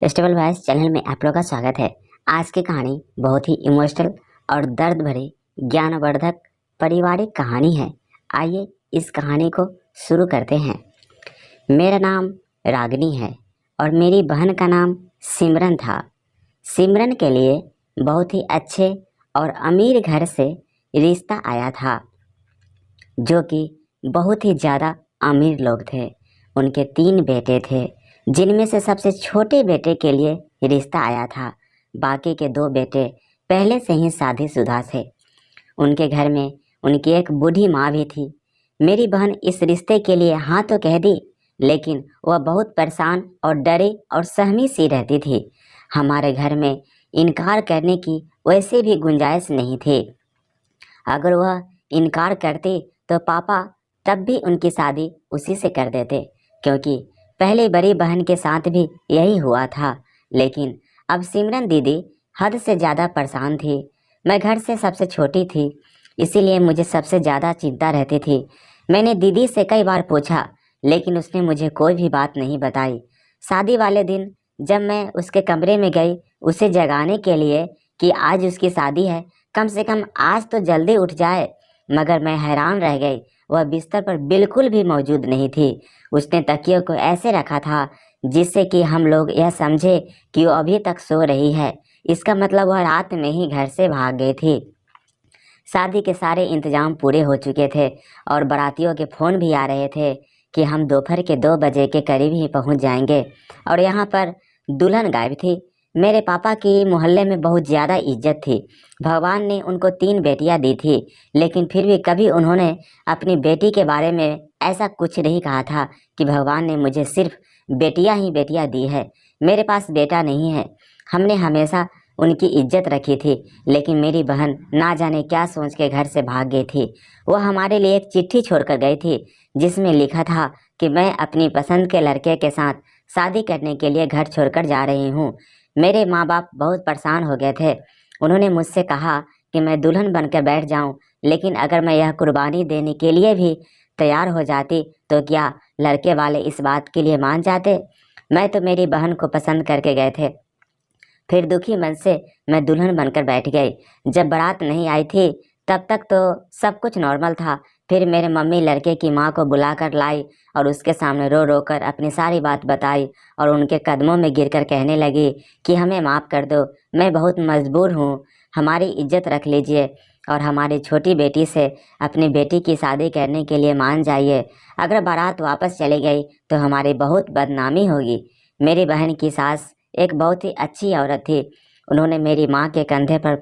Festival voice channel में आप लोगों का स्वागत है। आज की कहानी बहुत ही इमोशनल और दर्द भरी ज्ञानवर्धक पारिवारिक कहानी है। आइए इस कहानी को शुरू करते हैं। मेरा नाम रागिनी है और मेरी बहन का नाम सिमरन था। सिमरन के लिए बहुत ही अच्छे और अमीर घर से रिश्ता आया था, जो कि बहुत ही ज़्यादा अमीर लोग थे। उनके 3 बेटे थे, जिनमें से सबसे छोटे बेटे के लिए रिश्ता आया था। बाकी के 2 बेटे पहले से ही शादीशुदा थे। उनके घर में उनकी एक बूढ़ी माँ भी थी। मेरी बहन इस रिश्ते के लिए हाँ तो कह दी, लेकिन वह बहुत परेशान और डरी और सहमी सी रहती थी। हमारे घर में इनकार करने की वैसे भी गुंजाइश नहीं थी। अगर वह इनकार करती तो पापा तब भी उनकी शादी उसी से कर देते, क्योंकि पहले बड़ी बहन के साथ भी यही हुआ था। लेकिन अब सिमरन दीदी हद से ज़्यादा परेशान थी। मैं घर से सबसे छोटी थी, इसीलिए मुझे सबसे ज़्यादा चिंता रहती थी। मैंने दीदी से कई बार पूछा, लेकिन उसने मुझे कोई भी बात नहीं बताई। शादी वाले दिन जब मैं उसके कमरे में गई उसे जगाने के लिए कि आज उसकी शादी है, कम से कम आज तो जल्दी उठ जाए, मगर मैं हैरान रह गई। वह बिस्तर पर बिल्कुल भी मौजूद नहीं थी। उसने तकियों को ऐसे रखा था जिससे कि हम लोग यह समझे कि वो अभी तक सो रही है। इसका मतलब वह रात में ही घर से भाग गई थी। शादी के सारे इंतजाम पूरे हो चुके थे और बारातियों के फ़ोन भी आ रहे थे कि हम दोपहर के 2 बजे के करीब ही पहुंच जाएंगे। और यहाँ पर दुल्हन गायब थी। मेरे पापा की मोहल्ले में बहुत ज़्यादा इज्जत थी। भगवान ने उनको 3 बेटियां दी थी, लेकिन फिर भी कभी उन्होंने अपनी बेटी के बारे में ऐसा कुछ नहीं कहा था कि भगवान ने मुझे सिर्फ बेटियां ही बेटियां दी है, मेरे पास बेटा नहीं है। हमने हमेशा उनकी इज्जत रखी थी। लेकिन मेरी बहन ना जाने क्या सोच के घर से भाग गई थी। वह हमारे लिए एक चिट्ठी छोड़कर गई थी, जिसमें लिखा था कि मैं अपनी पसंद के लड़के के साथ शादी करने के लिए घर छोड़कर जा रही हूँ। मेरे माँ बाप बहुत परेशान हो गए थे। उन्होंने मुझसे कहा कि मैं दुल्हन बनकर बैठ जाऊँ, लेकिन अगर मैं यह कुर्बानी देने के लिए भी तैयार हो जाती तो क्या लड़के वाले इस बात के लिए मान जाते? मैं तो मेरी बहन को पसंद करके गए थे। फिर दुखी मन से मैं दुल्हन बनकर बैठ गई। जब बारात नहीं आई थी तब तक तो सब कुछ नॉर्मल था। फिर मेरे मम्मी लड़के की माँ को बुला कर लाई और उसके सामने रो रो कर अपनी सारी बात बताई और उनके कदमों में गिरकर कहने लगी कि हमें माफ़ कर दो, मैं बहुत मजबूर हूँ, हमारी इज्जत रख लीजिए और हमारी छोटी बेटी से अपनी बेटी की शादी करने के लिए मान जाइए। अगर बारात वापस चली गई तो हमारी बहुत बदनामी होगी। मेरी बहन की सास एक बहुत ही अच्छी औरत थी। उन्होंने मेरी माँ के कंधे पर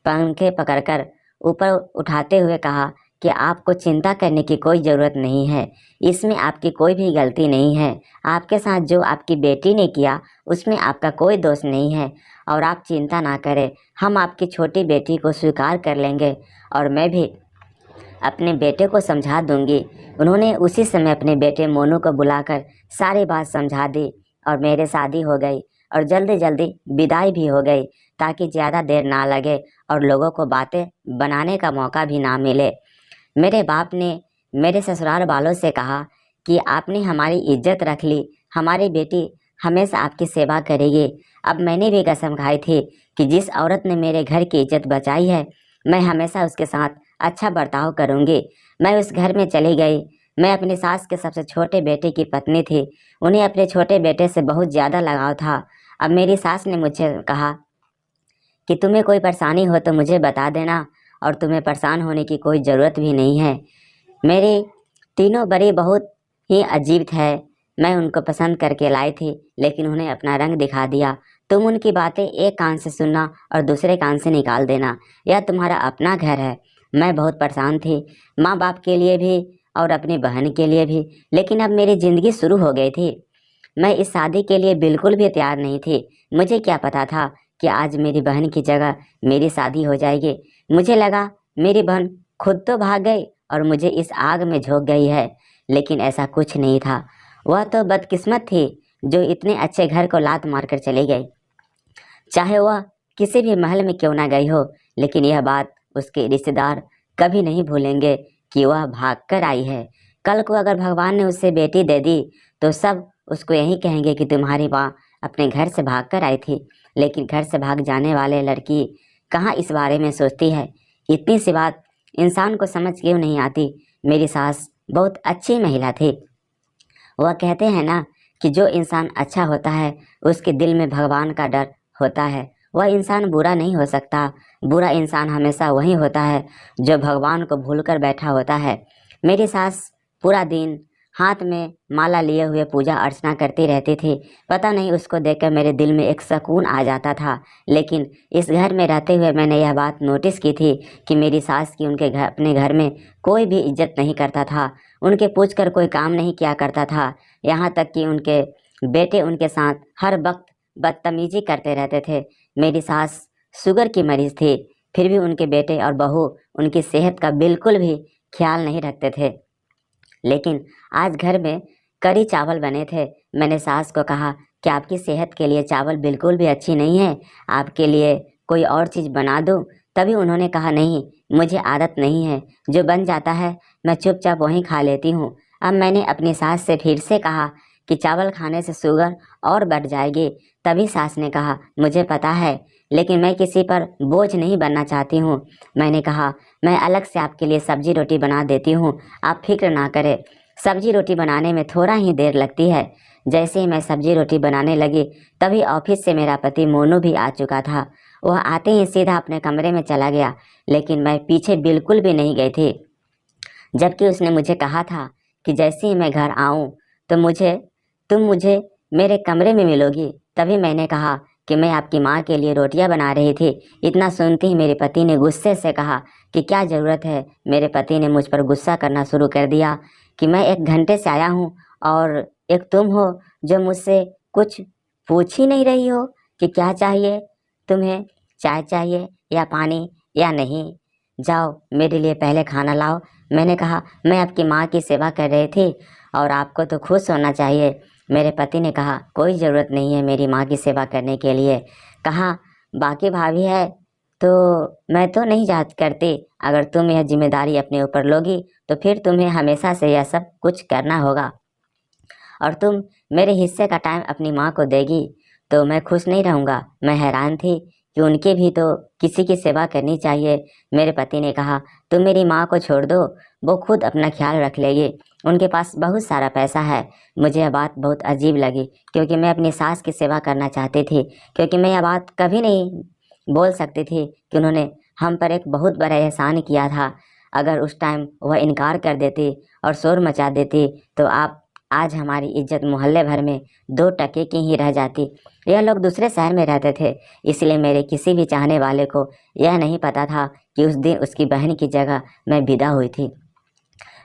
पंखे पकड़कर ऊपर उठाते हुए कहा कि आपको चिंता करने की कोई ज़रूरत नहीं है, इसमें आपकी कोई भी गलती नहीं है। आपके साथ जो आपकी बेटी ने किया उसमें आपका कोई दोष नहीं है और आप चिंता ना करें, हम आपकी छोटी बेटी को स्वीकार कर लेंगे और मैं भी अपने बेटे को समझा दूंगी। उन्होंने उसी समय अपने बेटे मोनू को बुलाकर सारी बात समझा दी और मेरे शादी हो गई और जल्दी जल्दी विदाई भी हो गई, ताकि ज़्यादा देर ना लगे और लोगों को बातें बनाने का मौका भी ना मिले। मेरे बाप ने मेरे ससुराल वालों से कहा कि आपने हमारी इज्जत रख ली, हमारी बेटी हमेशा आपकी सेवा करेगी। अब मैंने भी कसम खाई थी कि जिस औरत ने मेरे घर की इज्जत बचाई है, मैं हमेशा उसके साथ अच्छा बर्ताव करूँगी। मैं उस घर में चली गई। मैं अपनी सास के सबसे छोटे बेटे की पत्नी थी। उन्हें अपने छोटे बेटे से बहुत ज़्यादा लगाव था। अब मेरी सास ने मुझे कहा कि तुम्हें कोई परेशानी हो तो मुझे बता देना और तुम्हें परेशान होने की कोई ज़रूरत भी नहीं है। मेरी तीनों बड़ी बहुत ही अजीब है। मैं उनको पसंद करके लाई थी, लेकिन उन्हें अपना रंग दिखा दिया। तुम उनकी बातें एक कान से सुनना और दूसरे कान से निकाल देना, यह तुम्हारा अपना घर है। मैं बहुत परेशान थी, माँ बाप के लिए भी और अपनी बहन के लिए भी। लेकिन अब मेरी ज़िंदगी शुरू हो गई थी। मैं इस शादी के लिए बिल्कुल भी तैयार नहीं थी। मुझे क्या पता था कि आज मेरी बहन की जगह मेरी शादी हो जाएगी। मुझे लगा मेरी बहन खुद तो भाग गई और मुझे इस आग में झोंक गई है, लेकिन ऐसा कुछ नहीं था। वह तो बदकिस्मत थी जो इतने अच्छे घर को लात मारकर चली गई। चाहे वह किसी भी महल में क्यों ना गई हो, लेकिन यह बात उसके रिश्तेदार कभी नहीं भूलेंगे कि वह भाग कर आई है। कल को अगर भगवान ने उससे बेटी दे दी तो सब उसको यही कहेंगे कि तुम्हारी माँ अपने घर से भाग कर आई थी, लेकिन घर से भाग जाने वाले लड़की कहाँ इस बारे में सोचती है। इतनी सी बात इंसान को समझ क्यों नहीं आती। मेरी सास बहुत अच्छी महिला थी। वह कहते हैं ना कि जो इंसान अच्छा होता है उसके दिल में भगवान का डर होता है। वह इंसान बुरा नहीं हो सकता। बुरा इंसान हमेशा वही होता है जो भगवान को भूलकर बैठा होता है। मेरी सास पूरा दिन हाथ में माला लिए हुए पूजा अर्चना करती रहती थी। पता नहीं उसको देखकर मेरे दिल में एक सुकून आ जाता था। लेकिन इस घर में रहते हुए मैंने यह बात नोटिस की थी कि मेरी सास की उनके घर अपने घर में कोई भी इज्जत नहीं करता था। उनके पूछकर कोई काम नहीं किया करता था। यहाँ तक कि उनके बेटे उनके साथ हर वक्त बदतमीजी करते रहते थे। मेरी सास शुगर की मरीज़ थी, फिर भी उनके बेटे और बहू उनकी सेहत का बिल्कुल भी ख्याल नहीं रखते थे। लेकिन आज घर में करी चावल बने थे। मैंने सास को कहा कि आपकी सेहत के लिए चावल बिल्कुल भी अच्छी नहीं है, आपके लिए कोई और चीज़ बना दूँ। तभी उन्होंने कहा नहीं, मुझे आदत नहीं है, जो बन जाता है मैं चुपचाप वहीं खा लेती हूँ। अब मैंने अपनी सास से फिर से कहा कि चावल खाने से शुगर और बढ़ जाएगी। तभी सास ने कहा मुझे पता है, लेकिन मैं किसी पर बोझ नहीं बनना चाहती हूँ। मैंने कहा मैं अलग से आपके लिए सब्जी रोटी बना देती हूँ, आप फिक्र ना करें। सब्जी रोटी बनाने में थोड़ा ही देर लगती है। जैसे ही मैं सब्जी रोटी बनाने लगी तभी ऑफिस से मेरा पति मोनू भी आ चुका था। वह आते ही सीधा अपने कमरे में चला गया, लेकिन मैं पीछे बिल्कुल भी नहीं गई थी। जबकि उसने मुझे कहा था कि जैसे ही मैं घर आऊँ तो तुम मुझे मेरे कमरे में मिलोगी। तभी मैंने कहा कि मैं आपकी माँ के लिए रोटियां बना रही थी। इतना सुनते ही मेरे पति ने गुस्से से कहा कि क्या ज़रूरत है। मेरे पति ने मुझ पर गुस्सा करना शुरू कर दिया कि मैं 1 घंटे से आया हूँ और एक तुम हो जो मुझसे कुछ पूछ ही नहीं रही हो कि क्या चाहिए तुम्हें, चाय चाहिए या पानी या नहीं। जाओ मेरे लिए पहले खाना लाओ। मैंने कहा मैं आपकी माँ की सेवा कर रही थी और आपको तो खुश होना चाहिए। मेरे पति ने कहा कोई ज़रूरत नहीं है मेरी माँ की सेवा करने के लिए। कहा बाकी भाभी है तो मैं तो नहीं याद करती। अगर तुम यह जिम्मेदारी अपने ऊपर लोगी तो फिर तुम्हें हमेशा से यह सब कुछ करना होगा और तुम मेरे हिस्से का टाइम अपनी माँ को देगी तो मैं खुश नहीं रहूँगा। मैं हैरान थी कि उनके भी तो किसी की सेवा करनी चाहिए। मेरे पति ने कहा तुम मेरी माँ को छोड़ दो, वो खुद अपना ख्याल रख लेगी, उनके पास बहुत सारा पैसा है। मुझे यह बात बहुत अजीब लगी क्योंकि मैं अपनी सास की सेवा करना चाहती थी, क्योंकि मैं यह बात कभी नहीं बोल सकती थी कि उन्होंने हम पर एक बहुत बड़ा एहसान किया था। अगर उस टाइम वह इनकार कर देती और शोर मचा देती तो आज हमारी इज्जत मोहल्ले भर में 2 टके की ही रह जाती। यह लोग दूसरे शहर में रहते थे, इसलिए मेरे किसी भी चाहने वाले को यह नहीं पता था कि उस दिन उसकी बहन की जगह मैं विदा हुई थी।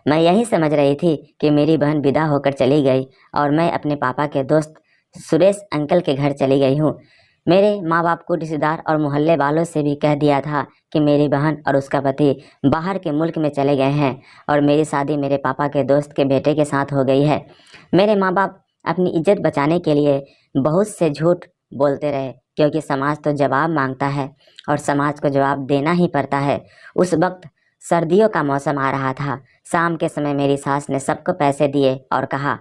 मैं यही समझ रही थी कि मेरी बहन विदा होकर चली गई और मैं अपने पापा के दोस्त सुरेश अंकल के घर चली गई हूँ। मेरे माँ बाप को रिश्तेदार और मोहल्ले वालों से भी कह दिया था कि मेरी बहन और उसका पति बाहर के मुल्क में चले गए हैं और मेरी शादी मेरे पापा के दोस्त के बेटे के साथ हो गई है। मेरे माँ बाप अपनी इज्जत बचाने के लिए बहुत से झूठ बोलते रहे, क्योंकि समाज तो जवाब मांगता है और समाज को जवाब देना ही पड़ता है। उस वक्त सर्दियों का मौसम आ रहा था। शाम के समय मेरी सास ने सबको पैसे दिए और कहा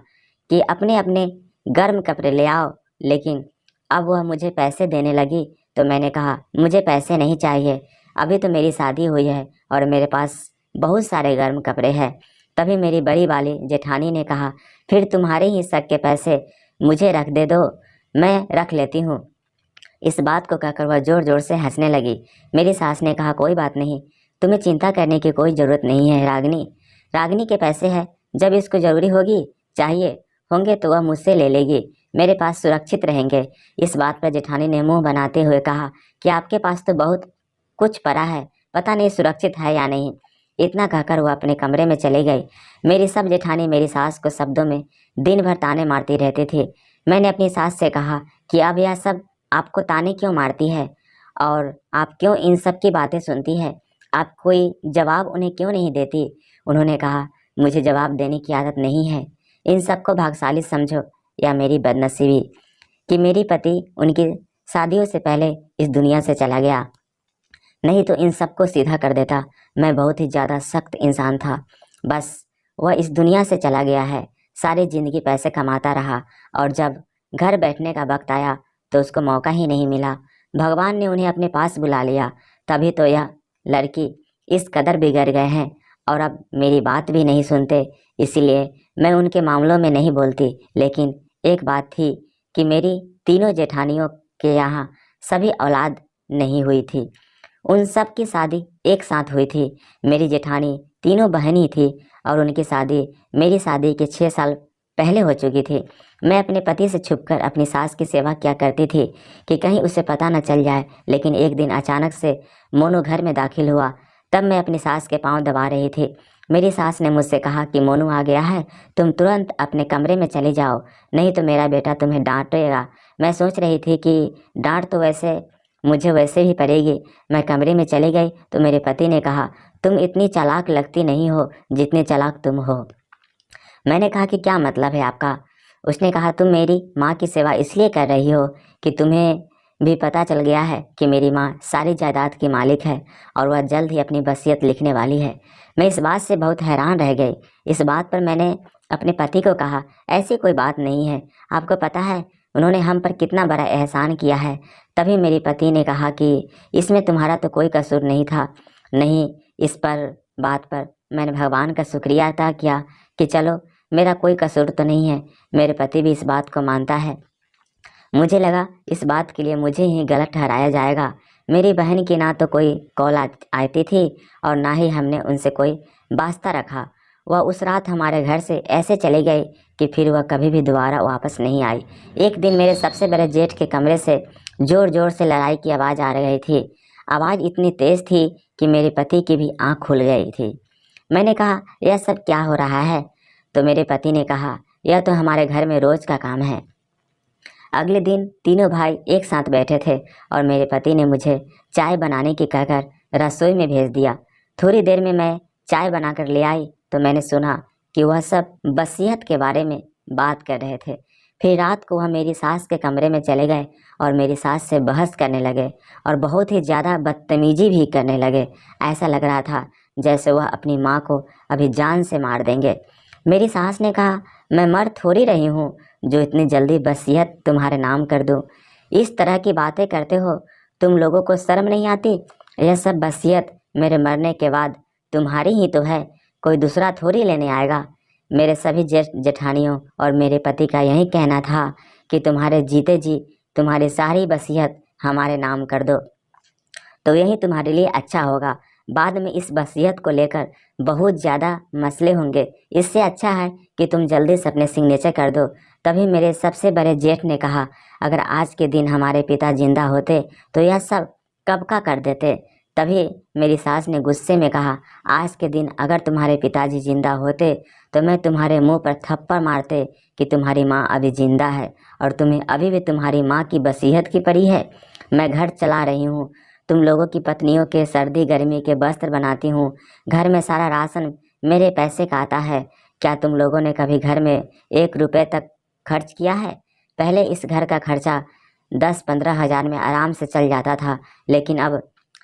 कि अपने अपने गर्म कपड़े ले आओ, लेकिन अब वह मुझे पैसे देने लगी तो मैंने कहा मुझे पैसे नहीं चाहिए, अभी तो मेरी शादी हुई है और मेरे पास बहुत सारे गर्म कपड़े हैं। तभी मेरी बड़ी वाली जेठानी ने कहा फिर तुम्हारे ही शक के पैसे मुझे रख दे दो, मैं रख लेती हूँ। इस बात को कहकर वह ज़ोर ज़ोर से हंसने लगी। मेरी सास ने कहा कोई बात नहीं, तुम्हें चिंता करने की कोई ज़रूरत नहीं है रागनी। रागनी के पैसे हैं, जब इसको ज़रूरी होगी चाहिए होंगे तो वह मुझसे ले लेगी, मेरे पास सुरक्षित रहेंगे। इस बात पर जेठानी ने मुंह बनाते हुए कहा कि आपके पास तो बहुत कुछ पड़ा है, पता नहीं सुरक्षित है या नहीं। इतना कहकर वह अपने कमरे में चली गई। मेरी सब जेठानी मेरी सास को शब्दों में दिन भर ताने मारती रहती थी। मैंने अपनी सास से कहा कि अब यह सब आपको ताने क्यों मारती है और आप क्यों इन सब की बातें सुनती है, आप कोई जवाब उन्हें क्यों नहीं देती। उन्होंने कहा मुझे जवाब देने की आदत नहीं है। इन सबको भाग्यशाली समझो या मेरी बदनसीबी कि मेरी पति उनकी शादियों से पहले इस दुनिया से चला गया, नहीं तो इन सबको सीधा कर देता। मैं बहुत ही ज़्यादा सख्त इंसान था, बस वह इस दुनिया से चला गया है। सारी ज़िंदगी पैसे कमाता रहा और जब घर बैठने का वक्त आया तो उसको मौका ही नहीं मिला। भगवान ने उन्हें अपने पास बुला लिया, तभी तो यह लड़की इस कदर बिगड़ गए हैं और अब मेरी बात भी नहीं सुनते। इसीलिए मैं उनके मामलों में नहीं बोलती। लेकिन एक बात थी कि मेरी तीनों जेठानियों के यहाँ सभी औलाद नहीं हुई थी। उन सब की शादी एक साथ हुई थी। मेरी जेठानी तीनों बहन ही थी और उनकी शादी मेरी शादी के 6 साल पहले हो चुकी थी। मैं अपने पति से छुपकर अपनी सास की सेवा किया करती थी कि कहीं उसे पता न चल जाए। लेकिन एक दिन अचानक से मोनू घर में दाखिल हुआ। तब मैं अपनी सास के पांव दबा रही थी। मेरी सास ने मुझसे कहा कि मोनू आ गया है, तुम तुरंत अपने कमरे में चले जाओ, नहीं तो मेरा बेटा तुम्हें डांटेगा। मैं सोच रही थी कि डांट तो वैसे मुझे वैसे ही पड़ेगी। मैं कमरे में चली गई तो मेरे पति ने कहा, तुम इतनी चालाक लगती नहीं हो जितने चालाक तुम हो। मैंने कहा कि क्या मतलब है आपका? उसने कहा, तुम मेरी माँ की सेवा इसलिए कर रही हो कि तुम्हें भी पता चल गया है कि मेरी माँ सारी जायदाद की मालिक है और वह जल्द ही अपनी वसीयत लिखने वाली है। मैं इस बात से बहुत हैरान रह गई। इस बात पर मैंने अपने पति को कहा, ऐसी कोई बात नहीं है, आपको पता है उन्होंने हम पर कितना बड़ा एहसान किया है। तभी मेरे पति ने कहा कि इसमें तुम्हारा तो कोई कसूर नहीं था। नहीं, इस पर बात पर मैंने भगवान का शुक्रिया अदा किया कि चलो मेरा कोई कसूर तो नहीं है। मेरे पति भी इस बात को मानता है। मुझे लगा इस बात के लिए मुझे ही गलत ठहराया जाएगा। मेरी बहन की ना तो कोई कॉल आती थी और ना ही हमने उनसे कोई वास्ता रखा। वह उस रात हमारे घर से ऐसे चली गई कि फिर वह कभी भी दोबारा वापस नहीं आई। एक दिन मेरे सबसे बड़े जेठ के कमरे से ज़ोर ज़ोर से लड़ाई की आवाज़ आ रही थी। आवाज़ इतनी तेज़ थी कि मेरे पति की भी आँख खुल गई थी। मैंने कहा, यह सब क्या हो रहा है? तो मेरे पति ने कहा, यह तो हमारे घर में रोज़ का काम है। अगले दिन तीनों भाई एक साथ बैठे थे और मेरे पति ने मुझे चाय बनाने की कहकर रसोई में भेज दिया। थोड़ी देर में मैं चाय बनाकर ले आई तो मैंने सुना कि वह सब वसीयत के बारे में बात कर रहे थे। फिर रात को वह मेरी सास के कमरे में चले गए और मेरी सास से बहस करने लगे और बहुत ही ज़्यादा बदतमीजी भी करने लगे। ऐसा लग रहा था जैसे वह अपनी माँ को अभी जान से मार देंगे। मेरी सास ने कहा, मैं मर थोड़ी रही हूँ जो इतनी जल्दी वसीयत तुम्हारे नाम कर दूँ। इस तरह की बातें करते हो, तुम लोगों को शर्म नहीं आती? यह सब वसीयत मेरे मरने के बाद तुम्हारी ही तो है, कोई दूसरा थोड़ी लेने आएगा। मेरे सभी जेठानियों और मेरे पति का यही कहना था कि तुम्हारे जीते जी तुम्हारी सारी वसीयत हमारे नाम कर दो तो यही तुम्हारे लिए अच्छा होगा। बाद में इस वसीयत को लेकर बहुत ज़्यादा मसले होंगे। इससे अच्छा है कि तुम जल्दी से अपने सिग्नेचर कर दो। तभी मेरे सबसे बड़े जेठ ने कहा, अगर आज के दिन हमारे पिता जिंदा होते तो यह सब कब का कर देते। तभी मेरी सास ने गुस्से में कहा, आज के दिन अगर तुम्हारे पिताजी जिंदा होते तो मैं तुम्हारे मुंह पर थप्पड़ मारते कि तुम्हारी माँ अभी जिंदा है और तुम्हें अभी भी तुम्हारी माँ की वसीयत की पड़ी है। मैं घर चला रही हूँ, तुम लोगों की पत्नियों के सर्दी गर्मी के वस्त्र बनाती हूँ, घर में सारा राशन मेरे पैसे का आता है। क्या तुम लोगों ने कभी घर में 1 रुपये तक खर्च किया है? पहले इस घर का खर्चा 10-15 हज़ार में आराम से चल जाता था, लेकिन अब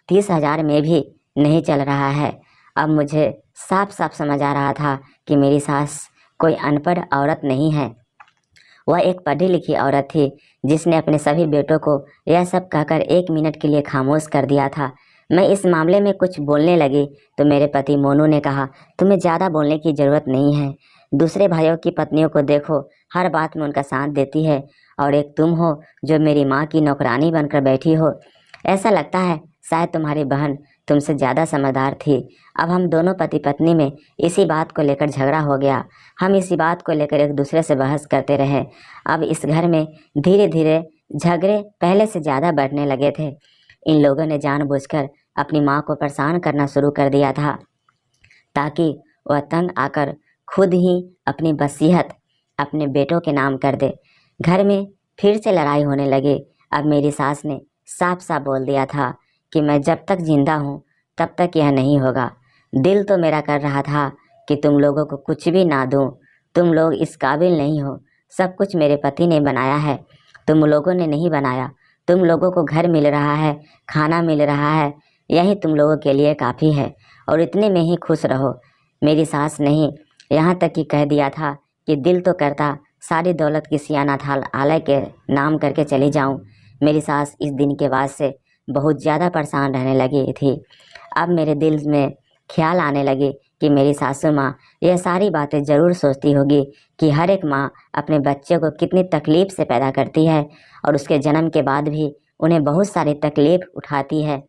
30 हज़ार में भी नहीं चल रहा है। अब मुझे साफ साफ समझ आ रहा था कि मेरी सास कोई अनपढ़ औरत नहीं है, वह एक पढ़ी लिखी औरत थी जिसने अपने सभी बेटों को यह सब कहकर 1 मिनट के लिए खामोश कर दिया था। मैं इस मामले में कुछ बोलने लगी तो मेरे पति मोनू ने कहा, तुम्हें ज़्यादा बोलने की ज़रूरत नहीं है। दूसरे भाइयों की पत्नियों को देखो, हर बात में उनका साथ देती है और एक तुम हो जो मेरी माँ की नौकरानी बनकर बैठी हो। ऐसा लगता है शायद तुम्हारी बहन तुमसे ज़्यादा समझदार थी। अब हम दोनों पति पत्नी में इसी बात को लेकर झगड़ा हो गया। हम इसी बात को लेकर एक दूसरे से बहस करते रहे। अब इस घर में धीरे धीरे झगड़े पहले से ज़्यादा बढ़ने लगे थे। इन लोगों ने जानबूझकर अपनी माँ को परेशान करना शुरू कर दिया था ताकि वह तंग आकर खुद ही अपनी वसीयत अपने बेटों के नाम कर दे। घर में फिर से लड़ाई होने लगी। अब मेरी सास ने साफ साफ बोल दिया था कि मैं जब तक जिंदा हूँ तब तक यह नहीं होगा। दिल तो मेरा कर रहा था कि तुम लोगों को कुछ भी ना दूँ, तुम लोग इस काबिल नहीं हो, सब कुछ मेरे पति ने बनाया है, तुम लोगों ने नहीं बनाया। तुम लोगों को घर मिल रहा है, खाना मिल रहा है, यही तुम लोगों के लिए काफ़ी है और इतने में ही खुश रहो। मेरी सास नहीं, यहाँ तक कि कह दिया था कि दिल तो करता सारी दौलत किसी अनाथालय के नाम करके चली जाऊं। मेरी सास इस दिन के बाद से बहुत ज़्यादा परेशान रहने लगी थी। अब मेरे दिल में ख्याल आने लगे कि मेरी सासू माँ यह सारी बातें ज़रूर सोचती होगी कि हर एक माँ अपने बच्चे को कितनी तकलीफ़ से पैदा करती है और उसके जन्म के बाद भी उन्हें बहुत सारी तकलीफ़ उठाती है।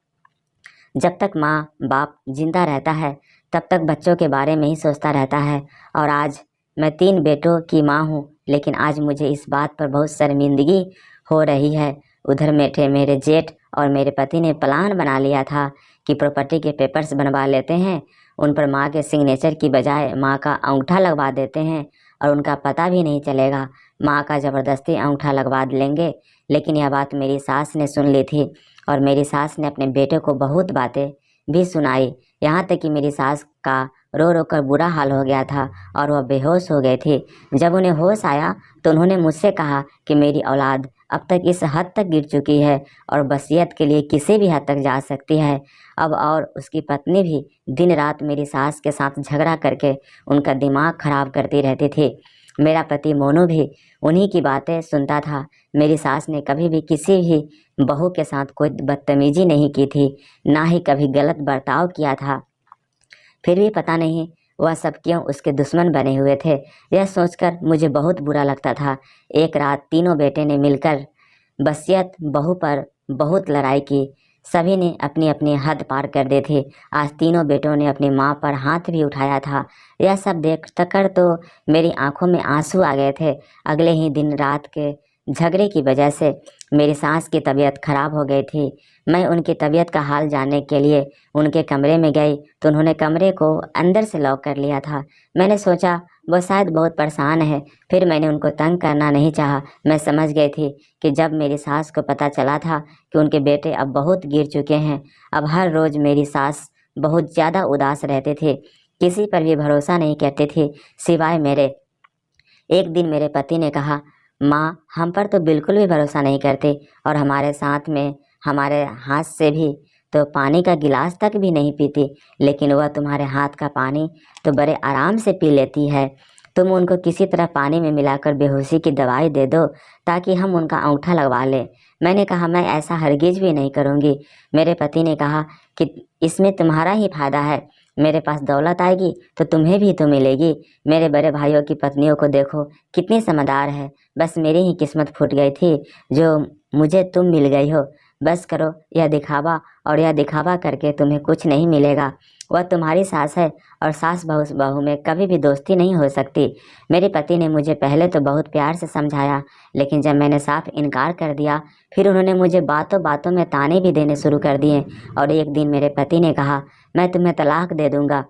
जब तक माँ बाप जिंदा रहता है तब तक बच्चों के बारे में ही सोचता रहता है। और आज मैं 3 बेटों की माँ हूँ, लेकिन आज मुझे इस बात पर बहुत शर्मिंदगी हो रही है। उधर मेरे जेठ और मेरे पति ने प्लान बना लिया था कि प्रॉपर्टी के पेपर्स बनवा लेते हैं, उन पर माँ के सिग्नेचर की बजाय माँ का अंगूठा लगवा देते हैं और उनका पता भी नहीं चलेगा। माँ का ज़बरदस्ती अंगूठा लगवा लेंगे। लेकिन यह बात मेरी सास ने सुन ली थी और मेरी सास ने अपने बेटे को बहुत बातें भी सुनाई। यहाँ तक कि मेरी सास का रो रो कर बुरा हाल हो गया था और वह बेहोश हो गए थे। जब उन्हें होश आया तो उन्होंने मुझसे कहा कि मेरी औलाद अब तक इस हद तक गिर चुकी है और वसीयत के लिए किसी भी हद तक जा सकती है। अब और उसकी पत्नी भी दिन रात मेरी सास के साथ झगड़ा करके उनका दिमाग खराब करती रहती थी। मेरा पति मोनू भी उन्हीं की बातें सुनता था। मेरी सास ने कभी भी किसी भी बहू के साथ कोई बदतमीजी नहीं की थी, ना ही कभी गलत बर्ताव किया था। फिर भी पता नहीं वह सब क्यों उसके दुश्मन बने हुए थे। यह सोचकर मुझे बहुत बुरा लगता था। एक रात तीनों बेटे ने मिलकर वसीयत बहू पर बहुत लड़ाई की। सभी ने अपनी अपनी हद पार कर दी थी। आज तीनों बेटों ने अपनी माँ पर हाथ भी उठाया था। यह सब देख कर तो मेरी आंखों में आंसू आ गए थे। अगले ही दिन रात के झगड़े की वजह से मेरी सास की तबीयत खराब हो गई थी। मैं उनकी तबीयत का हाल जानने के लिए उनके कमरे में गई तो उन्होंने कमरे को अंदर से लॉक कर लिया था। मैंने सोचा वो शायद बहुत परेशान है, फिर मैंने उनको तंग करना नहीं चाहा। मैं समझ गई थी कि जब मेरी सास को पता चला था कि उनके बेटे अब बहुत गिर चुके हैं। अब हर रोज़ मेरी सास बहुत ज़्यादा उदास रहते थे, किसी पर भी भरोसा नहीं करते थे सिवाय मेरे। एक दिन मेरे पति ने कहा, माँ हम पर तो बिल्कुल भी भरोसा नहीं करते और हमारे साथ में हमारे हाथ से भी तो पानी का गिलास तक भी नहीं पीती, लेकिन वह तुम्हारे हाथ का पानी तो बड़े आराम से पी लेती है। तुम उनको किसी तरह पानी में मिलाकर बेहोशी की दवाई दे दो ताकि हम उनका अंगूठा लगवा लें। मैंने कहा मैं ऐसा हरगिज भी नहीं करूँगी। मेरे पति ने कहा कि इसमें तुम्हारा ही फायदा है, मेरे पास दौलत आएगी तो तुम्हें भी तो मिलेगी। मेरे बड़े भाइयों की पत्नियों को देखो कितनी समझदार है, बस मेरी ही किस्मत फूट गई थी जो मुझे तुम मिल गई हो। बस करो यह दिखावा, और यह दिखावा करके तुम्हें कुछ नहीं मिलेगा। वह तुम्हारी सास है और सास बहू में कभी भी दोस्ती नहीं हो सकती। मेरे पति ने मुझे पहले तो बहुत प्यार से समझाया, लेकिन जब मैंने साफ इनकार कर दिया फिर उन्होंने मुझे बातों बातों में ताने भी देने शुरू कर दिए। और एक दिन मेरे पति ने कहा, मैं तुम्हें तलाक दे दूँगा।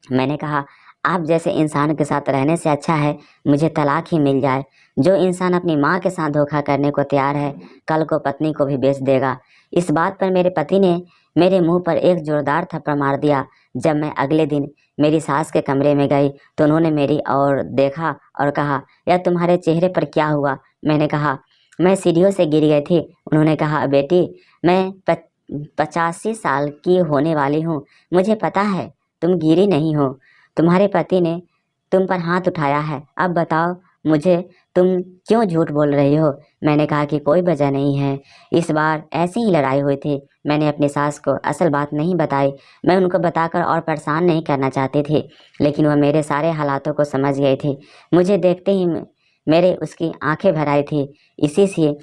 मैंने कहा, आप जैसे इंसान के साथ रहने से अच्छा है मुझे तलाक ही मिल जाए। जो इंसान अपनी माँ के साथ धोखा करने को तैयार है, कल को पत्नी को भी बेच देगा। इस बात पर मेरे पति ने मेरे मुंह पर एक जोरदार थप्पड़ मार दिया। जब मैं अगले दिन मेरी सास के कमरे में गई तो उन्होंने मेरी ओर देखा और कहा, यह तुम्हारे चेहरे पर क्या हुआ? मैंने कहा, मैं सीढ़ियों से गिर गई थी। उन्होंने कहा, बेटी मैं 85 साल की होने वाली हूँ, मुझे पता है तुम गिरी नहीं हो। तुम्हारे पति ने तुम पर हाथ उठाया है, अब बताओ मुझे तुम क्यों झूठ बोल रही हो? मैंने कहा कि कोई वजह नहीं है, इस बार ऐसी ही लड़ाई हुई थी। मैंने अपनी सास को असल बात नहीं बताई। मैं उनको बताकर और परेशान नहीं करना चाहती थी, लेकिन वह मेरे सारे हालातों को समझ गई थी। मुझे देखते ही मेरे उसकी आंखें भर आई थी। इसी से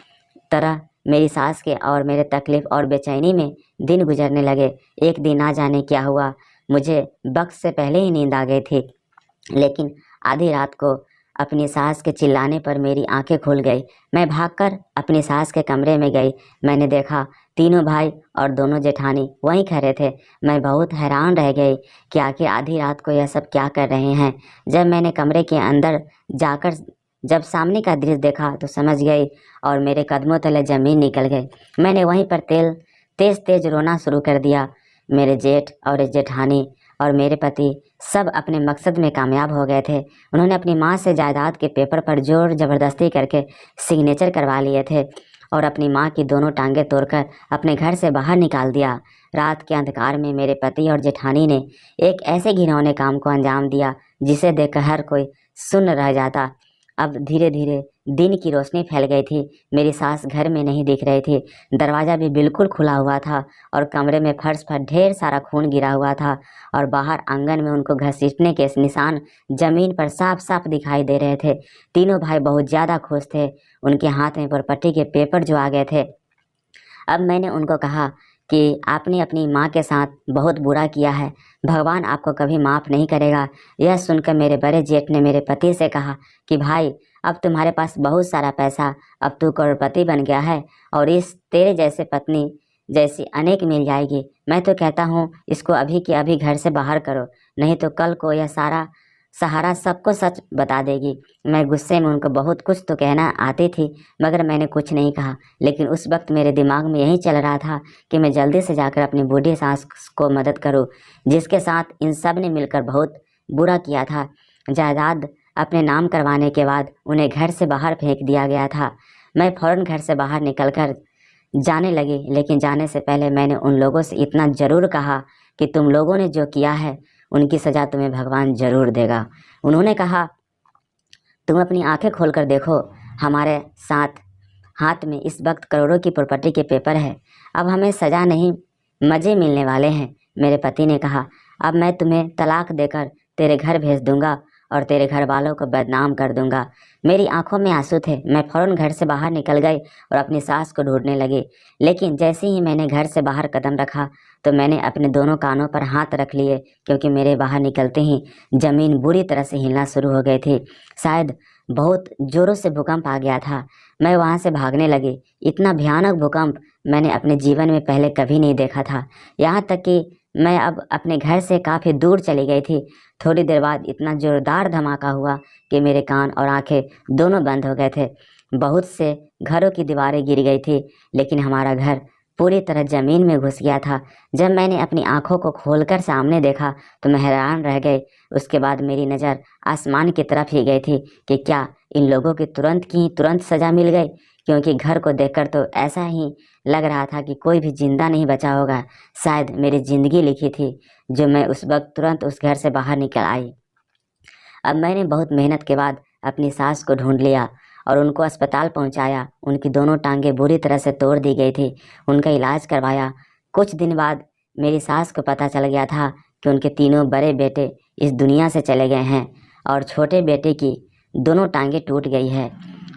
तरह मेरी सास के और मेरे तकलीफ़ और बेचैनी में दिन गुजरने लगे। एक दिन ना जाने क्या हुआ, मुझे वक्त से पहले ही नींद आ गई थी, लेकिन आधी रात को अपनी सास के चिल्लाने पर मेरी आंखें खुल गई। मैं भागकर अपनी सास के कमरे में गई। मैंने देखा तीनों भाई और दोनों जेठानी वहीं खड़े थे। मैं बहुत हैरान रह गई कि आखिर आधी रात को यह सब क्या कर रहे हैं। जब मैंने कमरे के अंदर जाकर जब सामने का दृश्य देखा तो समझ गई और मेरे कदमों तले ज़मीन निकल गई। मैंने वहीं पर तेज़ तेज़ रोना शुरू कर दिया। मेरे जेठ और जेठानी और मेरे पति सब अपने मकसद में कामयाब हो गए थे। उन्होंने अपनी माँ से जायदाद के पेपर पर जोर ज़बरदस्ती करके सिग्नेचर करवा लिए थे और अपनी माँ की दोनों टांगें तोड़कर अपने घर से बाहर निकाल दिया। रात के अंधकार में मेरे पति और जेठानी ने एक ऐसे घिनौने काम को अंजाम दिया जिसे देखकर हर कोई सुन्न रह जाता। अब धीरे धीरे दिन की रोशनी फैल गई थी। मेरी सास घर में नहीं दिख रही थी। दरवाज़ा भी बिल्कुल खुला हुआ था और कमरे में फर्श पर ढेर सारा खून गिरा हुआ था और बाहर आंगन में उनको घसीटने के निशान जमीन पर साफ साफ दिखाई दे रहे थे। तीनों भाई बहुत ज़्यादा खुश थे। उनके हाथ में प्रॉपर्टी के पेपर जो आ गए थे। अब मैंने उनको कहा कि आपने अपनी माँ के साथ बहुत बुरा किया है, भगवान आपको कभी माफ़ नहीं करेगा। यह सुनकर मेरे बड़े जेठ ने मेरे पति से कहा कि भाई, अब तुम्हारे पास बहुत सारा पैसा, अब तू करोड़पति बन गया है और इस तेरे जैसे पत्नी जैसी अनेक मिल जाएगी। मैं तो कहता हूँ इसको अभी के अभी घर से बाहर करो, नहीं तो कल को यह सारा सहारा सबको सच बता देगी। मैं गुस्से में उनको बहुत कुछ तो कहना आती थी, मगर मैंने कुछ नहीं कहा। लेकिन उस वक्त मेरे दिमाग में यही चल रहा था कि मैं जल्दी से जाकर अपनी बूढ़ी सास को मदद करूं, जिसके साथ इन सब ने मिलकर बहुत बुरा किया था। जायदाद अपने नाम करवाने के बाद उन्हें घर से बाहर फेंक दिया गया था। मैं फ़ौरन घर से बाहर निकलकर जाने लगी, लेकिन जाने से पहले मैंने उन लोगों से इतना ज़रूर कहा कि तुम लोगों ने जो किया है उनकी सज़ा तुम्हें भगवान ज़रूर देगा। उन्होंने कहा, तुम अपनी आंखें खोलकर देखो, हमारे साथ हाथ में इस वक्त करोड़ों की प्रॉपर्टी के पेपर है। अब हमें सज़ा नहीं, मज़े मिलने वाले हैं। मेरे पति ने कहा, अब मैं तुम्हें तलाक देकर तेरे घर भेज दूंगा और तेरे घर वालों को बदनाम कर दूंगा। मेरी आंखों में आंसू थे। मैं फ़ौरन घर से बाहर निकल गई और अपनी सास को ढूंढने लगी। लेकिन जैसे ही मैंने घर से बाहर कदम रखा तो मैंने अपने दोनों कानों पर हाथ रख लिए, क्योंकि मेरे बाहर निकलते ही ज़मीन बुरी तरह से हिलना शुरू हो गई थी। शायद बहुत ज़ोरों से भूकंप आ गया था। मैं वहाँ से भागने लगी। इतना भयानक भूकंप मैंने अपने जीवन में पहले कभी नहीं देखा था। यहाँ तक कि मैं अब अपने घर से काफ़ी दूर चली गई थी। थोड़ी देर बाद इतना ज़ोरदार धमाका हुआ कि मेरे कान और आंखें दोनों बंद हो गए थे। बहुत से घरों की दीवारें गिर गई थी, लेकिन हमारा घर पूरी तरह ज़मीन में घुस गया था। जब मैंने अपनी आंखों को खोलकर सामने देखा तो मैं हैरान रह गई। उसके बाद मेरी नज़र आसमान की तरफ ही गई थी कि क्या इन लोगों की तुरंत सज़ा मिल गई, क्योंकि घर को देखकर तो ऐसा ही लग रहा था कि कोई भी जिंदा नहीं बचा होगा। शायद मेरी ज़िंदगी लिखी थी, जो मैं उस वक्त तुरंत उस घर से बाहर निकल आई। अब मैंने बहुत मेहनत के बाद अपनी सास को ढूंढ लिया और उनको अस्पताल पहुंचाया। उनकी दोनों टांगें बुरी तरह से तोड़ दी गई थी। उनका इलाज करवाया। कुछ दिन बाद मेरी सास को पता चल गया था कि उनके तीनों बड़े बेटे इस दुनिया से चले गए हैं और छोटे बेटे की दोनों टांगें टूट गई है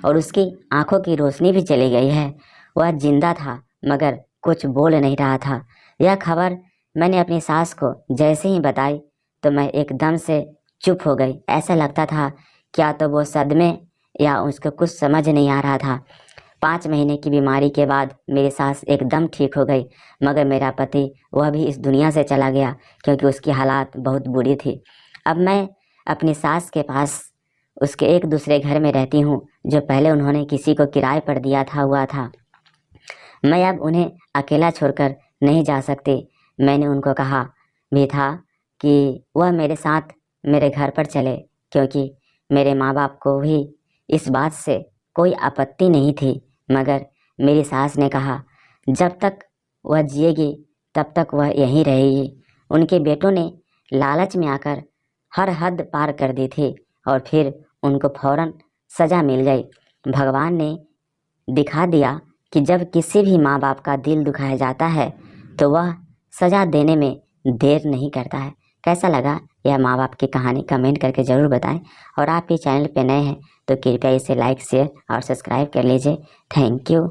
और उसकी आंखों की रोशनी भी चली गई है। वह जिंदा था मगर कुछ बोल नहीं रहा था। यह खबर मैंने अपनी सास को जैसे ही बताई तो मैं एकदम से चुप हो गई। ऐसा लगता था क्या तो वो सदमे या उसको कुछ समझ नहीं आ रहा था। 5 महीने की बीमारी के बाद मेरी सास एकदम ठीक हो गई, मगर मेरा पति वह भी इस दुनिया से चला गया क्योंकि उसकी हालात बहुत बुरी थी। अब मैं अपनी सास के पास उसके एक दूसरे घर में रहती हूँ, जो पहले उन्होंने किसी को किराए पर दिया था हुआ था। मैं अब उन्हें अकेला छोड़कर नहीं जा सकती। मैंने उनको कहा भी था कि वह मेरे साथ मेरे घर पर चले, क्योंकि मेरे माँ बाप को भी इस बात से कोई आपत्ति नहीं थी। मगर मेरी सास ने कहा जब तक वह जिएगी तब तक वह यहीं रहेगी। उनके बेटों ने लालच में आकर हर हद पार कर दी थी और फिर उनको फौरन सज़ा मिल गई। भगवान ने दिखा दिया कि जब किसी भी माँ बाप का दिल दुखाया जाता है तो वह सज़ा देने में देर नहीं करता है। कैसा लगा यह माँ बाप की कहानी, कमेंट करके ज़रूर बताएं। और आप ये चैनल पे नए हैं तो कृपया इसे लाइक, शेयर और सब्सक्राइब कर लीजिए। Thank you.